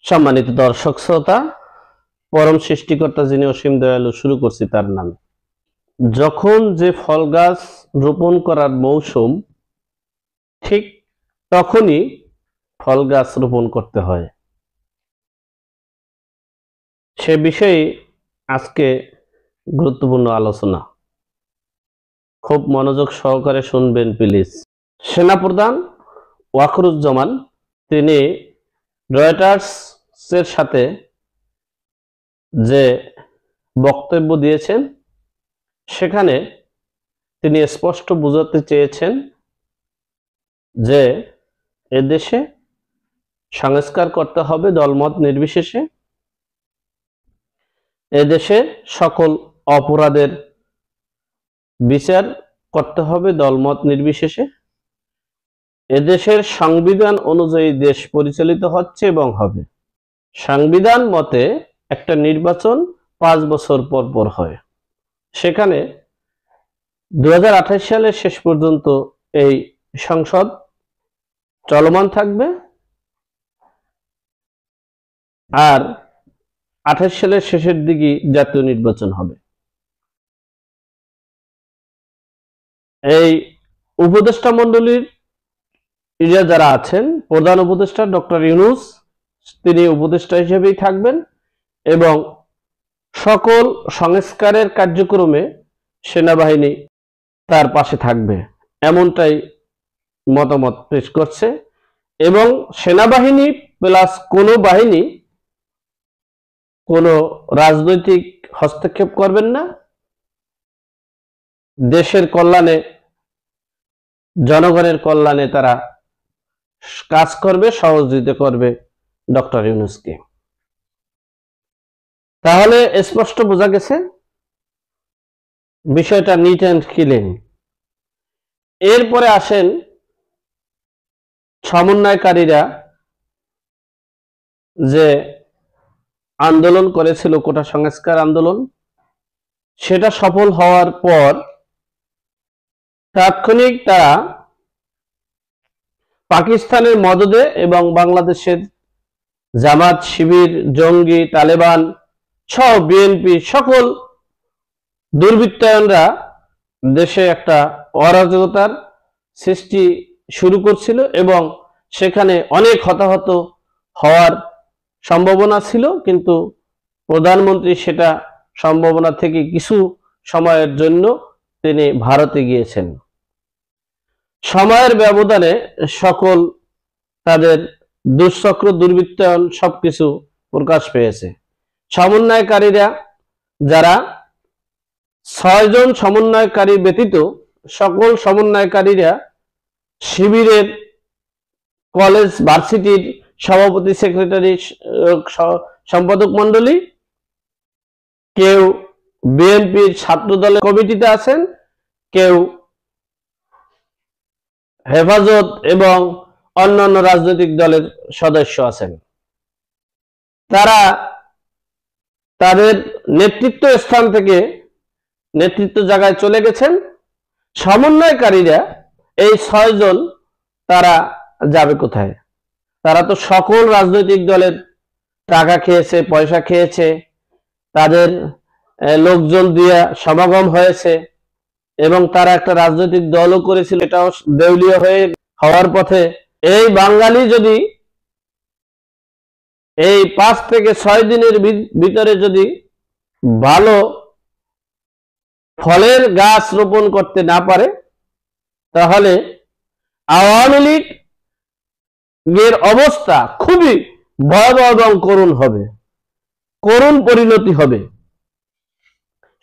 সম্মানিত দর্শক শ্রোতা, পরম সৃষ্টিকর্তা যিনি অসীম দয়ালু, শুরু করছি তার নামে। যখন যে ফল গাছ রোপণ করার মৌসুম, ঠিক তখনই ফল গাছ রোপণ করতে হয়। সে বিষয়ে আজকে গুরুত্বপূর্ণ আলোচনা, খুব মনোযোগ সহকারে শুনবেন প্লিজ। সেনাপ্রধান ওয়াকরুজ্জামান তিনি রয়টার্সের সাথে যে বক্তব্য দিয়েছেন, সেখানে তিনি স্পষ্ট বোঝাতে চেয়েছেন যে এদেশে সংস্কার করতে হবে দলমত নির্বিশেষে। এদেশে সকল অপরাধের বিচার করতে হবে দলমত নির্বিশেষে। এদেশের সংবিধান অনুযায়ী দেশ পরিচালিত হচ্ছে এবং হবে। সংবিধান মতে একটা নির্বাচন 5 বছর পর পর হয়। সেখানে 2028 সালের শেষ পর্যন্ত এই সংসদ চলমান থাকবে, আর 28 সালের শেষের দিকে জাতীয় নির্বাচন হবে। এই উপদেষ্টা মণ্ডলীর যারা আছেন, প্রধান উপদেষ্টা ডক্টর ইউনূস, তিনি উপদেষ্টা হিসেবেই থাকবেন এবং সকল সংস্কারের কার্যক্রমে সেনাবাহিনী তার পাশে থাকবে, এমনটাই মতামত পেশ করছে। এবং সেনাবাহিনী প্লাস কোনো বাহিনী কোনো রাজনৈতিক হস্তক্ষেপ করবেন না, দেশের কল্যাণে, জনগণের কল্যাণে তারা কাজ করবে, সহযোগিতা করবে ডক্টর ইউনূসকে। তাহলে স্পষ্ট বোঝা গেছে বিষয়টা নিট অ্যান্ড ক্লিন। এরপরে আসেন সমন্বয়কারীরা যে আন্দোলন করেছিল, কোটা সংস্কার আন্দোলন, সেটা সফল হওয়ার পর তাৎক্ষণিক তারা পাকিস্তানের মদদে এবং বাংলাদেশের জামাত, শিবির, জঙ্গি, তালেবান সহ বিএনপি সকল দুর্বৃত্তায়নরা দেশে একটা অরাজকতার সৃষ্টি শুরু করছিল এবং সেখানে অনেক হতাহত হওয়ার সম্ভাবনা ছিল। কিন্তু প্রধানমন্ত্রী সেটা সম্ভাবনা থেকে কিছু সময়ের জন্য তিনি ভারতে গিয়েছেন। সময়ের ব্যবধানে সকল তাদের দুঃচক্র, দুর্বৃত্তায়ন সবকিছু প্রকাশ পেয়েছে। সমন্বয়কারীরা যারা 6 জন সমন্বয়কারী ব্যতীত সকল সমন্বয়কারীরা শিবিরের কলেজ, ভার্সিটির সভাপতি, সেক্রেটারি, সম্পাদক মণ্ডলী, কেউ বিএনপির ছাত্র দলের কমিটিতে আছেন, কেউ হেফাজত এবং অন্যান্য রাজনৈতিক দলের সদস্য আছেন। তারা তাদের নেতৃত্ব স্থান থেকে নেতৃত্ব জায়গায় চলে গেছেন। সমন্বয়কারীরা এই 6 জন তারা যাবে কোথায়? তারা তো সকল রাজনৈতিক দলের টাকা খেয়েছে, পয়সা খেয়েছে, তাদের লোকজন দিয়ে সমাগম হয়েছে এবং তারা একটা রাজনৈতিক দলও করেছিল, এটাও দেউলিয়া হওয়ার পথে। এই বাঙালি যদি এই 5 থেকে 6 দিনের ভিতরে যদি ভালো ফলের গাছ রোপণ করতে না পারে, তাহলে আওয়ামী লীগের অবস্থা খুবই ভয়াবহ এবং করুণ হবে, করুণ পরিণতি হবে।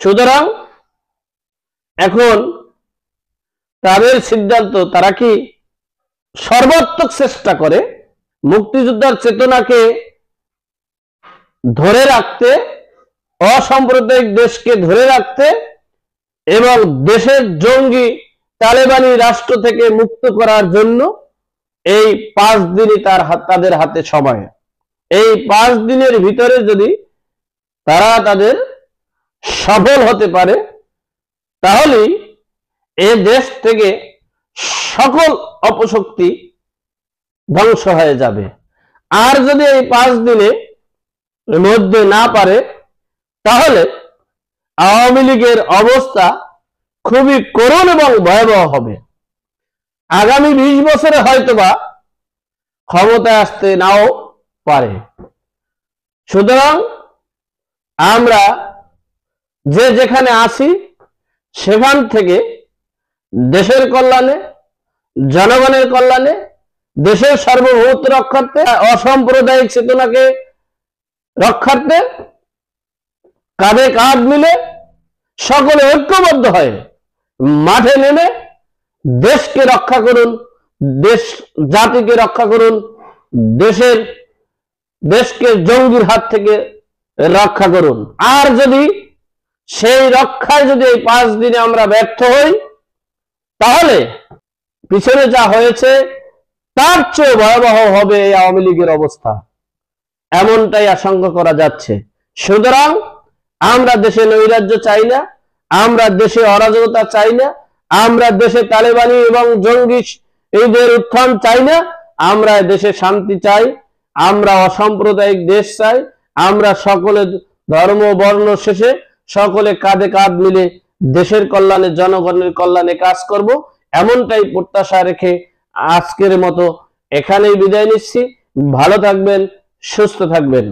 সুতরাং এখন তাদের সিদ্ধান্ত, তারা কি সর্বাত্মক চেষ্টা করে মুক্তিযোদ্ধার চেতনাকে ধরে রাখতে, অসাম্প্রদায়িক দেশকে ধরে রাখতে এবং দেশের জঙ্গি তালেবানি রাষ্ট্র থেকে মুক্ত করার জন্য এই 5 দিনই তাদের হাতে সময়। এই 5 দিনের ভিতরে যদি তারা তাদের সফল হতে পারে, তাহলেই এ দেশ থেকে সকল অপশক্তি ধ্বংস হয়ে যাবে। আর যদি এই 5 দিনে মধ্যে না পারে, তাহলে আওয়ামী লীগের অবস্থা খুবই করুণ এবং ভয়াবহ হবে। আগামী 20 বছরে হয়তোবা ক্ষমতায় আসতে নাও পারে। সুতরাং আমরা যে যেখানে আছি সেখান থেকে দেশের কল্যাণে, জনগণের কল্যাণে, দেশের সার্বভৌমত্ব রক্ষার্থে, অসাম্প্রদায়িক চেতনাকে রক্ষার্থে কাঁধে কাঁধ মিলে সকলে ঐক্যবদ্ধ হয়ে মাঠে নেমে দেশকে রক্ষা করুন, দেশ জাতিকে রক্ষা করুন, দেশকে জঙ্গির হাত থেকে রক্ষা করুন। আর যদি সেই রক্ষায় যদি এই 5 দিনে আমরা ব্যর্থ হই, তাহলে পিছনে যা হয়েছে তার চেয়ে ভয়াবহ হবে এই আওয়ামী লীগের অবস্থা, এমনটাই আশঙ্কা করা যাচ্ছে। সুতরাং আমরা দেশে নৈরাজ্য চাই না, আমরা দেশে অরাজকতা চাই না, আমরা দেশে তালেবানি এবং জঙ্গি এইদের উত্থান চাই না, আমরা দেশে শান্তি চাই, আমরা অসাম্প্রদায়িক দেশ চাই, আমরা সকলে ধর্ম বর্ণ শেষে সকলে কাঁধে কাঁধ মিলে দেশের কল্যাণে, জনগণের কল্যাণে কাজ করব, এমনটাই প্রত্যাশা রেখে আজকের মতো এখানেই বিদায় নিচ্ছি। ভালো থাকবেন, সুস্থ থাকবেন।